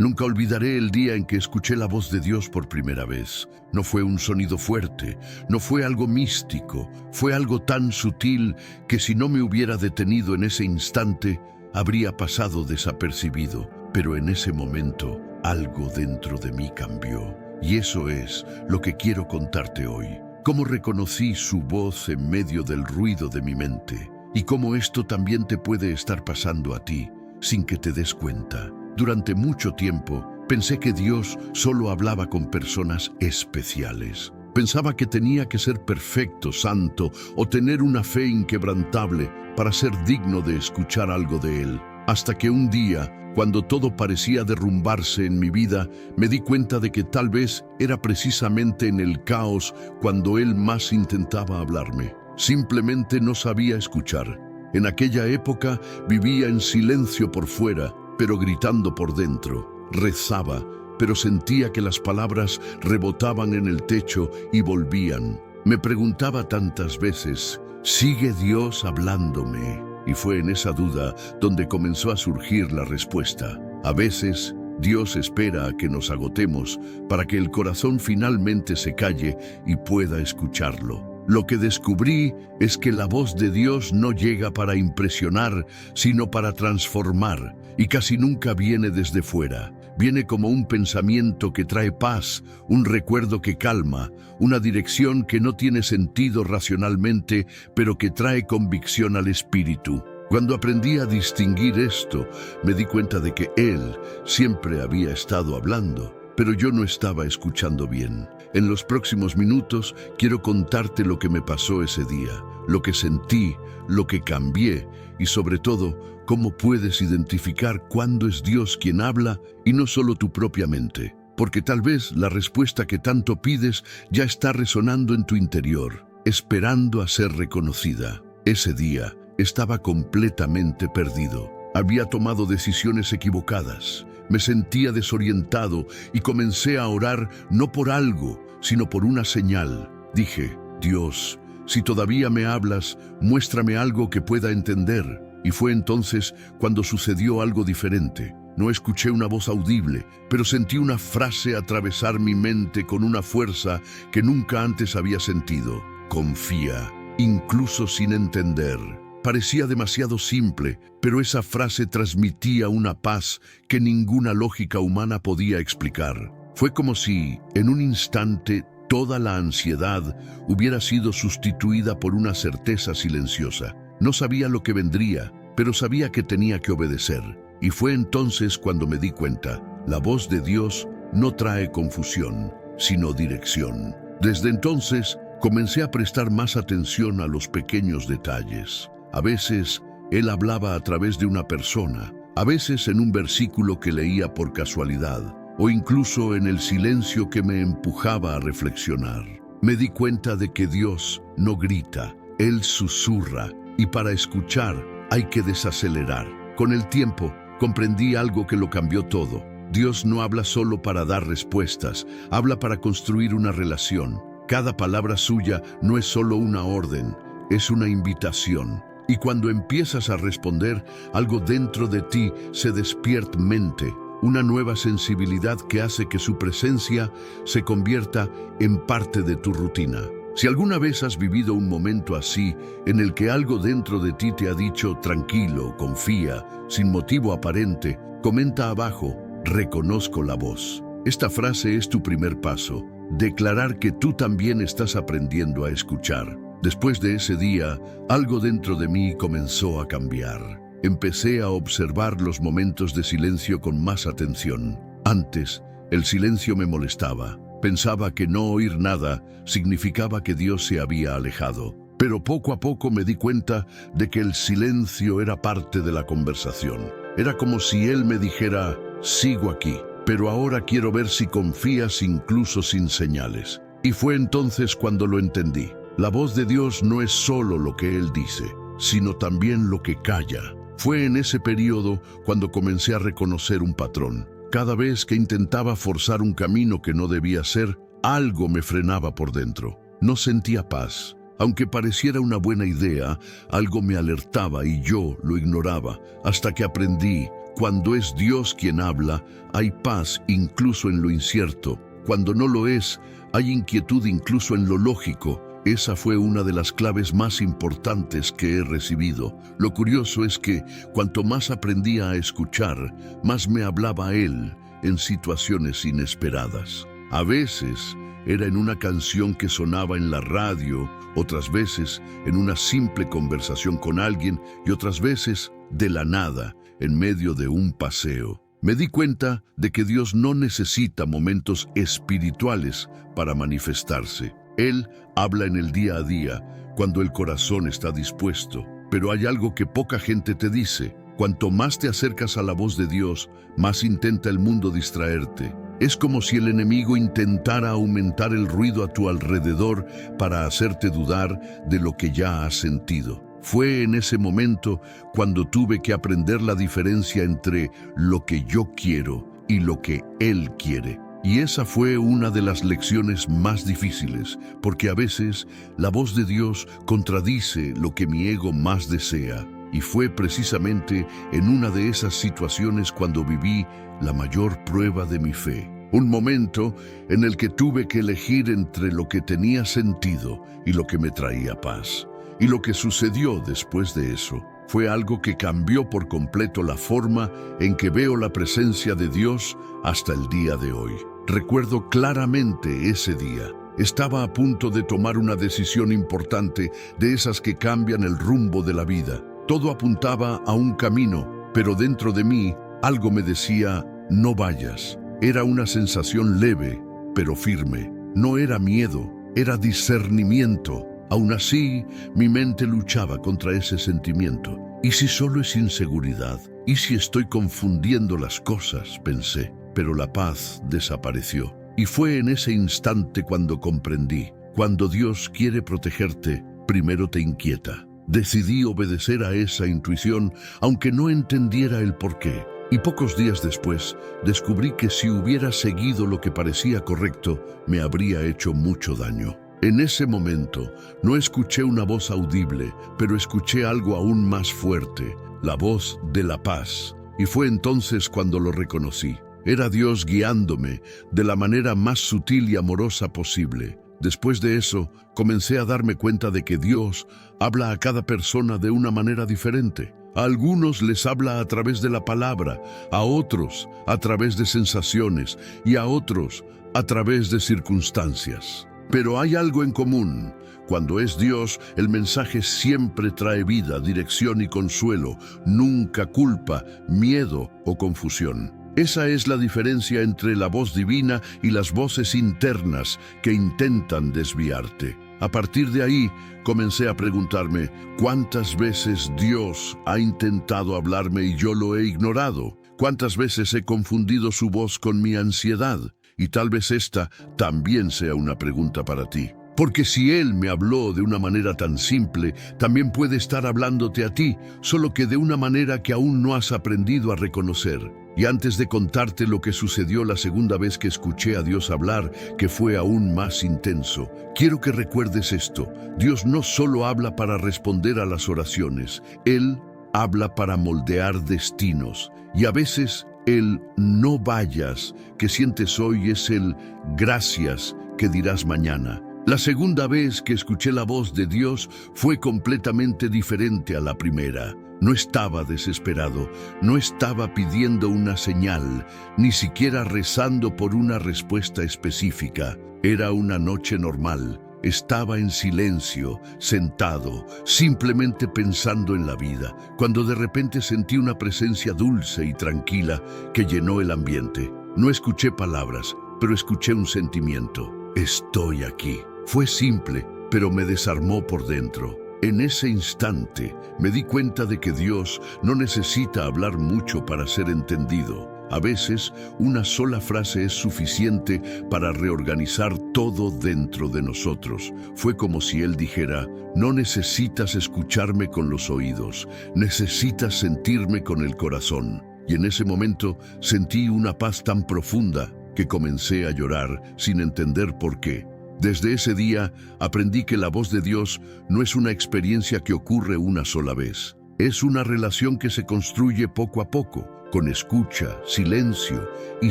Nunca olvidaré el día en que escuché la voz de Dios por primera vez. No fue un sonido fuerte, no fue algo místico, fue algo tan sutil que si no me hubiera detenido en ese instante, habría pasado desapercibido. Pero en ese momento, algo dentro de mí cambió. Y eso es lo que quiero contarte hoy. Cómo reconocí su voz en medio del ruido de mi mente. Y cómo esto también te puede estar pasando a ti, sin que te des cuenta. Durante mucho tiempo, pensé que Dios solo hablaba con personas especiales. Pensaba que tenía que ser perfecto, santo o tener una fe inquebrantable para ser digno de escuchar algo de Él. Hasta que un día, cuando todo parecía derrumbarse en mi vida, me di cuenta de que tal vez era precisamente en el caos cuando Él más intentaba hablarme. Simplemente no sabía escuchar. En aquella época vivía en silencio por fuera, pero gritando por dentro. Rezaba, pero sentía que las palabras rebotaban en el techo y volvían. Me preguntaba tantas veces, ¿sigue Dios hablándome? Y fue en esa duda donde comenzó a surgir la respuesta. A veces, Dios espera a que nos agotemos para que el corazón finalmente se calle y pueda escucharlo. Lo que descubrí es que la voz de Dios no llega para impresionar, sino para transformar, y casi nunca viene desde fuera. Viene como un pensamiento que trae paz, un recuerdo que calma, una dirección que no tiene sentido racionalmente, pero que trae convicción al espíritu. Cuando aprendí a distinguir esto, me di cuenta de que Él siempre había estado hablando, pero yo no estaba escuchando bien. En los próximos minutos quiero contarte lo que me pasó ese día, lo que sentí, lo que cambié y sobre todo, cómo puedes identificar cuándo es Dios quien habla y no solo tu propia mente. Porque tal vez la respuesta que tanto pides ya está resonando en tu interior, esperando a ser reconocida. Ese día estaba completamente perdido. Había tomado decisiones equivocadas. Me sentía desorientado y comencé a orar no por algo, sino por una señal. Dije, Dios, si todavía me hablas, muéstrame algo que pueda entender. Y fue entonces cuando sucedió algo diferente. No escuché una voz audible, pero sentí una frase atravesar mi mente con una fuerza que nunca antes había sentido. Confía, incluso sin entender. Parecía demasiado simple, pero esa frase transmitía una paz que ninguna lógica humana podía explicar. Fue como si, en un instante, toda la ansiedad hubiera sido sustituida por una certeza silenciosa. No sabía lo que vendría, pero sabía que tenía que obedecer. Y fue entonces cuando me di cuenta, la voz de Dios no trae confusión, sino dirección. Desde entonces, comencé a prestar más atención a los pequeños detalles. A veces, Él hablaba a través de una persona, a veces en un versículo que leía por casualidad, o incluso en el silencio que me empujaba a reflexionar. Me di cuenta de que Dios no grita, Él susurra, y para escuchar hay que desacelerar. Con el tiempo, comprendí algo que lo cambió todo. Dios no habla solo para dar respuestas, habla para construir una relación. Cada palabra suya no es solo una orden, es una invitación. Y cuando empiezas a responder, algo dentro de ti se despierta mente, una nueva sensibilidad que hace que su presencia se convierta en parte de tu rutina. Si alguna vez has vivido un momento así, en el que algo dentro de ti te ha dicho tranquilo, confía, sin motivo aparente, comenta abajo, reconozco la voz. Esta frase es tu primer paso, declarar que tú también estás aprendiendo a escuchar. Después de ese día, algo dentro de mí comenzó a cambiar. Empecé a observar los momentos de silencio con más atención. Antes, el silencio me molestaba. Pensaba que no oír nada significaba que Dios se había alejado. Pero poco a poco me di cuenta de que el silencio era parte de la conversación. Era como si Él me dijera, sigo aquí, pero ahora quiero ver si confías incluso sin señales. Y fue entonces cuando lo entendí. La voz de Dios no es solo lo que Él dice, sino también lo que calla. Fue en ese periodo cuando comencé a reconocer un patrón. Cada vez que intentaba forzar un camino que no debía ser, algo me frenaba por dentro. No sentía paz. Aunque pareciera una buena idea, algo me alertaba y yo lo ignoraba, hasta que aprendí, cuando es Dios quien habla, hay paz incluso en lo incierto. Cuando no lo es, hay inquietud incluso en lo lógico. Esa fue una de las claves más importantes que he recibido. Lo curioso es que cuanto más aprendía a escuchar, más me hablaba Él en situaciones inesperadas. A veces era en una canción que sonaba en la radio, otras veces en una simple conversación con alguien y otras veces de la nada, en medio de un paseo. Me di cuenta de que Dios no necesita momentos espirituales para manifestarse. Él habla en el día a día, cuando el corazón está dispuesto. Pero hay algo que poca gente te dice. Cuanto más te acercas a la voz de Dios, más intenta el mundo distraerte. Es como si el enemigo intentara aumentar el ruido a tu alrededor para hacerte dudar de lo que ya has sentido. Fue en ese momento cuando tuve que aprender la diferencia entre lo que yo quiero y lo que Él quiere. Y esa fue una de las lecciones más difíciles, porque a veces la voz de Dios contradice lo que mi ego más desea. Y fue precisamente en una de esas situaciones cuando viví la mayor prueba de mi fe. Un momento en el que tuve que elegir entre lo que tenía sentido y lo que me traía paz. Y lo que sucedió después de eso fue algo que cambió por completo la forma en que veo la presencia de Dios hasta el día de hoy. Recuerdo claramente ese día. Estaba a punto de tomar una decisión importante, de esas que cambian el rumbo de la vida. Todo apuntaba a un camino, pero dentro de mí algo me decía, no vayas. Era una sensación leve, pero firme. No era miedo, era discernimiento. Aún así, mi mente luchaba contra ese sentimiento. ¿Y si solo es inseguridad? ¿Y si estoy confundiendo las cosas?, pensé. Pero la paz desapareció. Y fue en ese instante cuando comprendí. Cuando Dios quiere protegerte, primero te inquieta. Decidí obedecer a esa intuición, aunque no entendiera el porqué. Y pocos días después, descubrí que si hubiera seguido lo que parecía correcto, me habría hecho mucho daño. En ese momento, no escuché una voz audible, pero escuché algo aún más fuerte, la voz de la paz. Y fue entonces cuando lo reconocí. Era Dios guiándome de la manera más sutil y amorosa posible. Después de eso, comencé a darme cuenta de que Dios habla a cada persona de una manera diferente. A algunos les habla a través de la palabra, a otros a través de sensaciones y a otros a través de circunstancias. Pero hay algo en común. Cuando es Dios, el mensaje siempre trae vida, dirección y consuelo, nunca culpa, miedo o confusión. Esa es la diferencia entre la voz divina y las voces internas que intentan desviarte. A partir de ahí, comencé a preguntarme, ¿cuántas veces Dios ha intentado hablarme y yo lo he ignorado? ¿Cuántas veces he confundido su voz con mi ansiedad? Y tal vez esta también sea una pregunta para ti. Porque si Él me habló de una manera tan simple, también puede estar hablándote a ti, solo que de una manera que aún no has aprendido a reconocer. Y antes de contarte lo que sucedió la segunda vez que escuché a Dios hablar, que fue aún más intenso, quiero que recuerdes esto. Dios no solo habla para responder a las oraciones, Él habla para moldear destinos. Y a veces el no vayas que sientes hoy es el gracias que dirás mañana. La segunda vez que escuché la voz de Dios fue completamente diferente a la primera. No estaba desesperado, no estaba pidiendo una señal, ni siquiera rezando por una respuesta específica. Era una noche normal. Estaba en silencio, sentado, simplemente pensando en la vida, cuando de repente sentí una presencia dulce y tranquila que llenó el ambiente. No escuché palabras, pero escuché un sentimiento. Estoy aquí. Fue simple, pero me desarmó por dentro. En ese instante me di cuenta de que Dios no necesita hablar mucho para ser entendido. A veces, una sola frase es suficiente para reorganizar todo dentro de nosotros. Fue como si Él dijera, no necesitas escucharme con los oídos, necesitas sentirme con el corazón. Y en ese momento sentí una paz tan profunda que comencé a llorar sin entender por qué. Desde ese día aprendí que la voz de Dios no es una experiencia que ocurre una sola vez. Es una relación que se construye poco a poco, con escucha, silencio y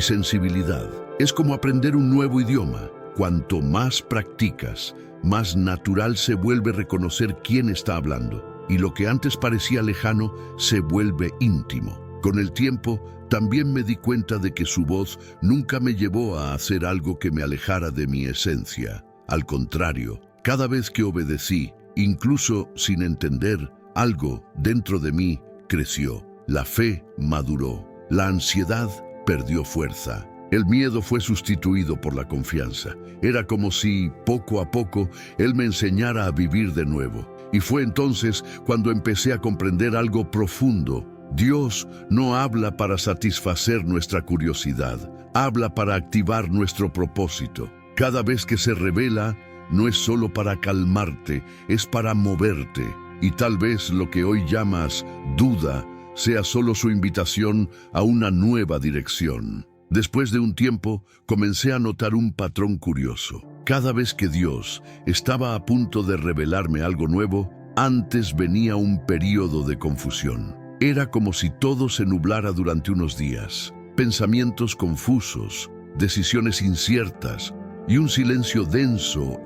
sensibilidad. Es como aprender un nuevo idioma. Cuanto más practicas, más natural se vuelve reconocer quién está hablando, y lo que antes parecía lejano se vuelve íntimo. Con el tiempo, también me di cuenta de que su voz nunca me llevó a hacer algo que me alejara de mi esencia. Al contrario, cada vez que obedecí, incluso sin entender, algo dentro de mí creció. La fe maduró. La ansiedad perdió fuerza. El miedo fue sustituido por la confianza. Era como si, poco a poco, Él me enseñara a vivir de nuevo. Y fue entonces cuando empecé a comprender algo profundo. Dios no habla para satisfacer nuestra curiosidad, habla para activar nuestro propósito. Cada vez que se revela, no es solo para calmarte, es para moverte. Y tal vez lo que hoy llamas duda sea solo su invitación a una nueva dirección. Después de un tiempo, comencé a notar un patrón curioso. Cada vez que Dios estaba a punto de revelarme algo nuevo, antes venía un período de confusión. Era como si todo se nublara durante unos días. Pensamientos confusos, decisiones inciertas y un silencio denso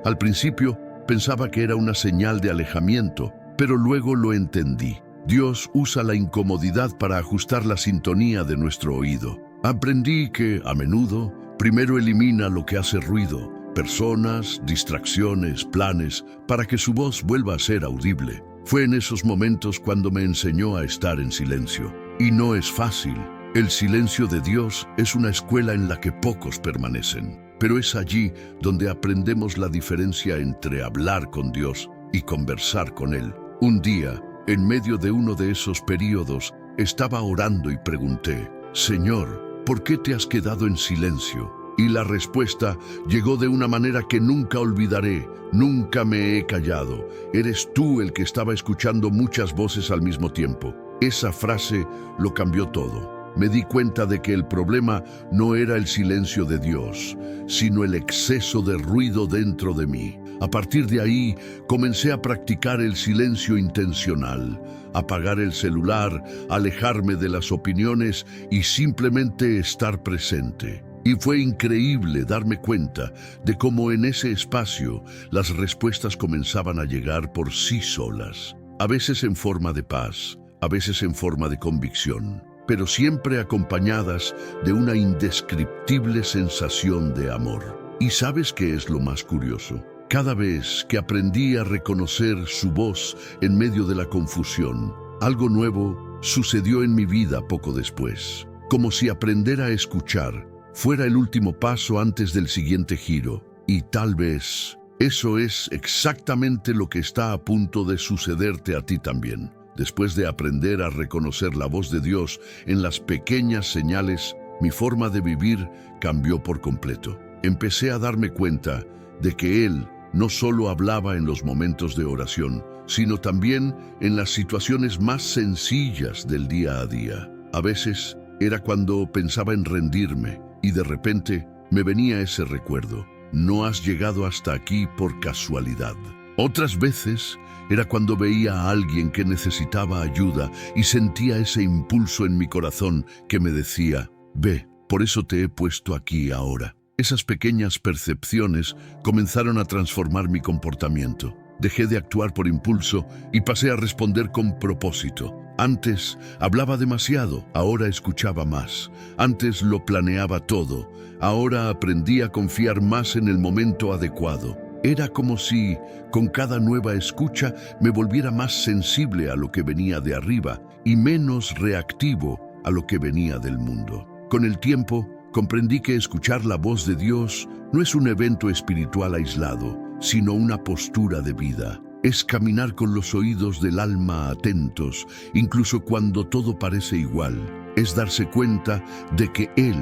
Al principio pensaba que era una señal de alejamiento, pero luego lo entendí. Dios usa la incomodidad para ajustar la sintonía de nuestro oído. Aprendí que, a menudo, primero elimina lo que hace ruido, personas, distracciones, planes, para que su voz vuelva a ser audible. Fue en esos momentos cuando me enseñó a estar en silencio. Y no es fácil. El silencio de Dios es una escuela en la que pocos permanecen. Pero es allí donde aprendemos la diferencia entre hablar con Dios y conversar con Él. Un día, en medio de uno de esos periodos, estaba orando y pregunté: Señor, ¿por qué te has quedado en silencio? Y la respuesta llegó de una manera que nunca olvidaré. Nunca me he callado. Eres tú el que estaba escuchando muchas voces al mismo tiempo. Esa frase lo cambió todo. Me di cuenta de que el problema no era el silencio de Dios, sino el exceso de ruido dentro de mí. A partir de ahí, comencé a practicar el silencio intencional, apagar el celular, alejarme de las opiniones y simplemente estar presente. Y fue increíble darme cuenta de cómo en ese espacio las respuestas comenzaban a llegar por sí solas, a veces en forma de paz, a veces en forma de convicción, pero siempre acompañadas de una indescriptible sensación de amor. ¿Y sabes qué es lo más curioso? Cada vez que aprendí a reconocer su voz en medio de la confusión, algo nuevo sucedió en mi vida poco después, como si aprender a escuchar fuera el último paso antes del siguiente giro. Y tal vez eso es exactamente lo que está a punto de sucederte a ti también. Después de aprender a reconocer la voz de Dios en las pequeñas señales, mi forma de vivir cambió por completo. Empecé a darme cuenta de que Él no solo hablaba en los momentos de oración, sino también en las situaciones más sencillas del día a día. A veces era cuando pensaba en rendirme y de repente me venía ese recuerdo: no has llegado hasta aquí por casualidad. Otras veces era cuando veía a alguien que necesitaba ayuda y sentía ese impulso en mi corazón que me decía: ve, por eso te he puesto aquí ahora. Esas pequeñas percepciones comenzaron a transformar mi comportamiento. Dejé de actuar por impulso y pasé a responder con propósito. Antes hablaba demasiado, ahora escuchaba más. Antes lo planeaba todo, ahora aprendí a confiar más en el momento adecuado. Era como si, con cada nueva escucha, me volviera más sensible a lo que venía de arriba y menos reactivo a lo que venía del mundo. Con el tiempo, comprendí que escuchar la voz de Dios no es un evento espiritual aislado, sino una postura de vida. Es caminar con los oídos del alma atentos, incluso cuando todo parece igual. Es darse cuenta de que Él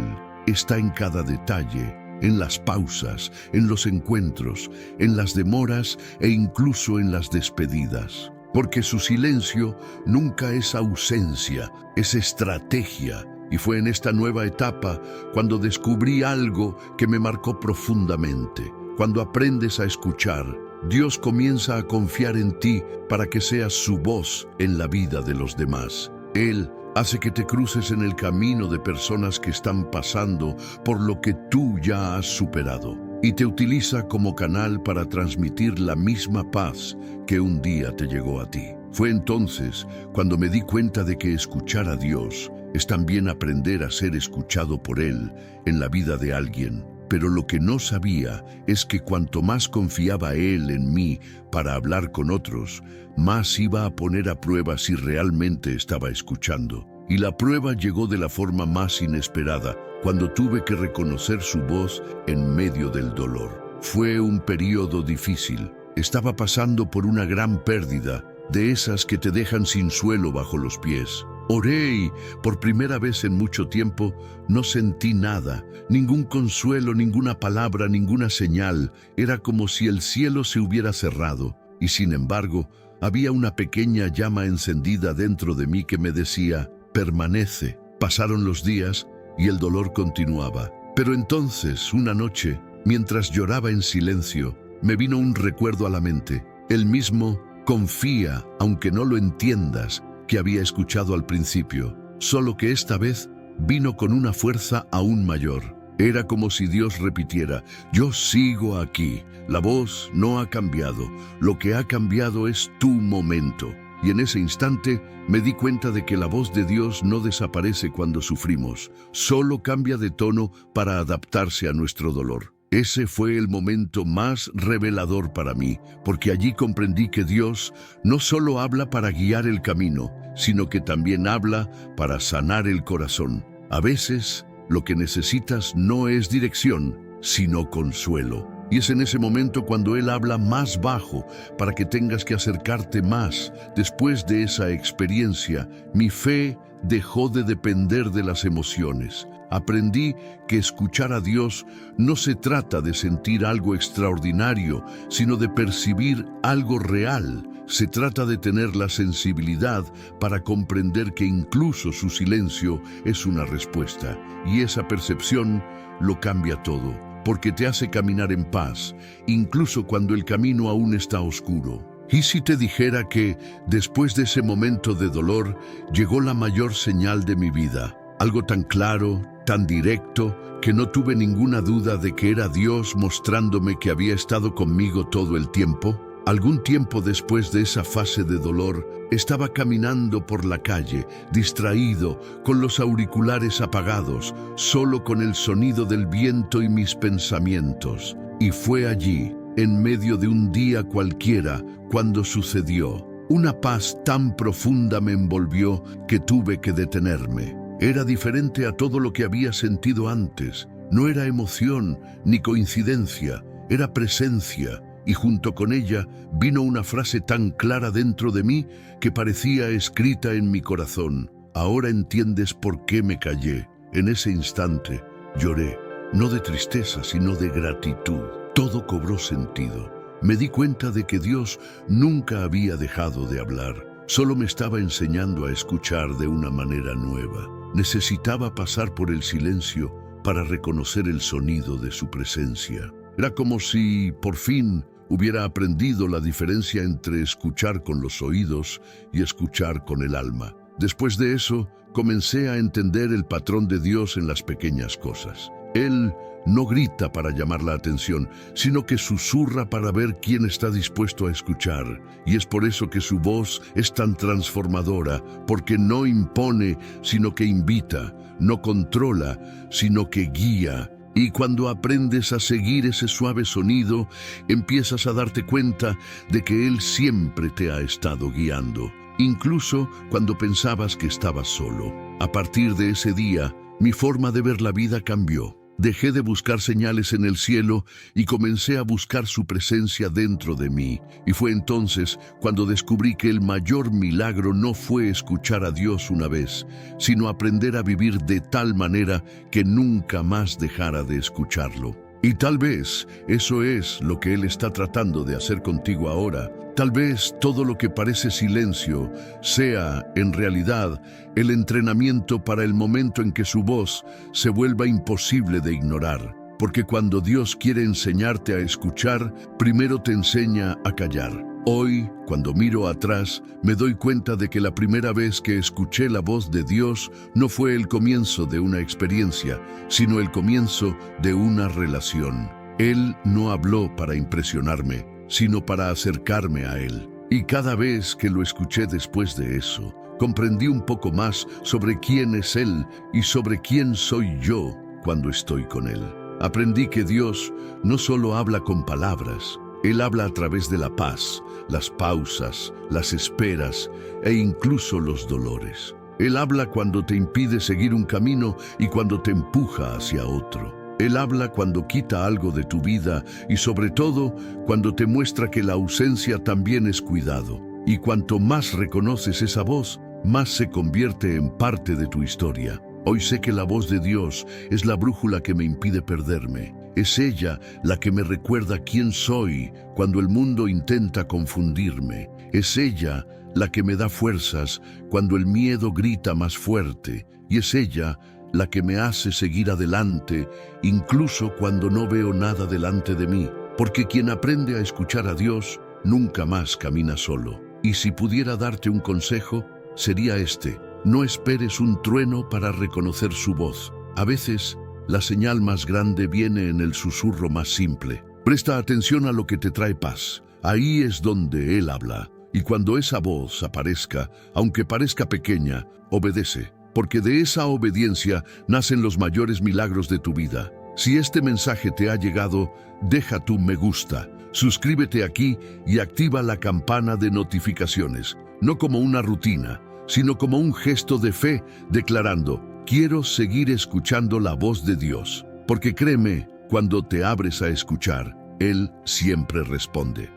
está en cada detalle, en las pausas, en los encuentros, en las demoras e incluso en las despedidas. Porque su silencio nunca es ausencia, es estrategia. Y fue en esta nueva etapa cuando descubrí algo que me marcó profundamente. Cuando aprendes a escuchar, Dios comienza a confiar en ti para que seas su voz en la vida de los demás. Él hace que te cruces en el camino de personas que están pasando por lo que tú ya has superado y te utiliza como canal para transmitir la misma paz que un día te llegó a ti. Fue entonces cuando me di cuenta de que escuchar a Dios es también aprender a ser escuchado por Él en la vida de alguien. Pero lo que no sabía es que cuanto más confiaba Él en mí para hablar con otros, más iba a poner a prueba si realmente estaba escuchando. Y la prueba llegó de la forma más inesperada, cuando tuve que reconocer su voz en medio del dolor. Fue un periodo difícil. Estaba pasando por una gran pérdida, de esas que te dejan sin suelo bajo los pies. Oré y, por primera vez en mucho tiempo, no sentí nada, ningún consuelo, ninguna palabra, ninguna señal. Era como si el cielo se hubiera cerrado, y sin embargo, había una pequeña llama encendida dentro de mí que me decía, permanece. Pasaron los días y el dolor continuaba. Pero entonces, una noche, mientras lloraba en silencio, me vino un recuerdo a la mente. El mismo confía, aunque no lo entiendas, que había escuchado al principio, solo que esta vez vino con una fuerza aún mayor. Era como si Dios repitiera, yo sigo aquí, la voz no ha cambiado, lo que ha cambiado es tu momento. Y en ese instante me di cuenta de que la voz de Dios no desaparece cuando sufrimos, solo cambia de tono para adaptarse a nuestro dolor. Ese fue el momento más revelador para mí, porque allí comprendí que Dios no solo habla para guiar el camino, sino que también habla para sanar el corazón. A veces, lo que necesitas no es dirección, sino consuelo. Y es en ese momento cuando Él habla más bajo, para que tengas que acercarte más. Después de esa experiencia, mi fe dejó de depender de las emociones. Aprendí que escuchar a Dios no se trata de sentir algo extraordinario, sino de percibir algo real. Se trata de tener la sensibilidad para comprender que incluso su silencio es una respuesta. Y esa percepción lo cambia todo, porque te hace caminar en paz, incluso cuando el camino aún está oscuro. ¿Y si te dijera que, después de ese momento de dolor, llegó la mayor señal de mi vida? Algo tan claro, tan directo, que no tuve ninguna duda de que era Dios mostrándome que había estado conmigo todo el tiempo. Algún tiempo después de esa fase de dolor, estaba caminando por la calle, distraído, con los auriculares apagados, solo con el sonido del viento y mis pensamientos. Y fue allí, en medio de un día cualquiera, cuando sucedió. Una paz tan profunda me envolvió que tuve que detenerme. Era diferente a todo lo que había sentido antes. No era emoción ni coincidencia, era presencia. Y junto con ella vino una frase tan clara dentro de mí que parecía escrita en mi corazón. Ahora entiendes por qué me callé. En ese instante lloré, no de tristeza, sino de gratitud. Todo cobró sentido. Me di cuenta de que Dios nunca había dejado de hablar. Solo me estaba enseñando a escuchar de una manera nueva. Necesitaba pasar por el silencio para reconocer el sonido de su presencia. Era como si, por fin, hubiera aprendido la diferencia entre escuchar con los oídos y escuchar con el alma. Después de eso, comencé a entender el patrón de Dios en las pequeñas cosas. Él no grita para llamar la atención, sino que susurra para ver quién está dispuesto a escuchar. Y es por eso que su voz es tan transformadora, porque no impone, sino que invita, no controla, sino que guía. Y cuando aprendes a seguir ese suave sonido, empiezas a darte cuenta de que Él siempre te ha estado guiando, incluso cuando pensabas que estabas solo. A partir de ese día, mi forma de ver la vida cambió. Dejé de buscar señales en el cielo y comencé a buscar su presencia dentro de mí. Y fue entonces cuando descubrí que el mayor milagro no fue escuchar a Dios una vez, sino aprender a vivir de tal manera que nunca más dejara de escucharlo. Y tal vez eso es lo que Él está tratando de hacer contigo ahora. Tal vez todo lo que parece silencio sea, en realidad, el entrenamiento para el momento en que su voz se vuelva imposible de ignorar. porque cuando Dios quiere enseñarte a escuchar, primero te enseña a callar. Hoy, cuando miro atrás, me doy cuenta de que la primera vez que escuché la voz de Dios no fue el comienzo de una experiencia, sino el comienzo de una relación. Él no habló para impresionarme, sino para acercarme a Él. Y cada vez que lo escuché después de eso, comprendí un poco más sobre quién es Él y sobre quién soy yo cuando estoy con Él. Aprendí que Dios no solo habla con palabras, Él habla a través de la paz, las pausas, las esperas e incluso los dolores. Él habla cuando te impide seguir un camino y cuando te empuja hacia otro. Él habla cuando quita algo de tu vida y sobre todo cuando te muestra que la ausencia también es cuidado. Y cuanto más reconoces esa voz, más se convierte en parte de tu historia. Hoy sé que la voz de Dios es la brújula que me impide perderme. Es ella la que me recuerda quién soy cuando el mundo intenta confundirme. Es ella la que me da fuerzas cuando el miedo grita más fuerte. Y es ella la que me hace seguir adelante, incluso cuando no veo nada delante de mí. Porque quien aprende a escuchar a Dios nunca más camina solo. Y si pudiera darte un consejo, sería este: no esperes un trueno para reconocer su voz. A veces, la señal más grande viene en el susurro más simple. Presta atención a lo que te trae paz. Ahí es donde Él habla. Y cuando esa voz aparezca, aunque parezca pequeña, obedece. Porque de esa obediencia nacen los mayores milagros de tu vida. Si este mensaje te ha llegado, deja tu me gusta. Suscríbete aquí y activa la campana de notificaciones. No como una rutina, sino como un gesto de fe, declarando: quiero seguir escuchando la voz de Dios. Porque créeme, cuando te abres a escuchar, Él siempre responde.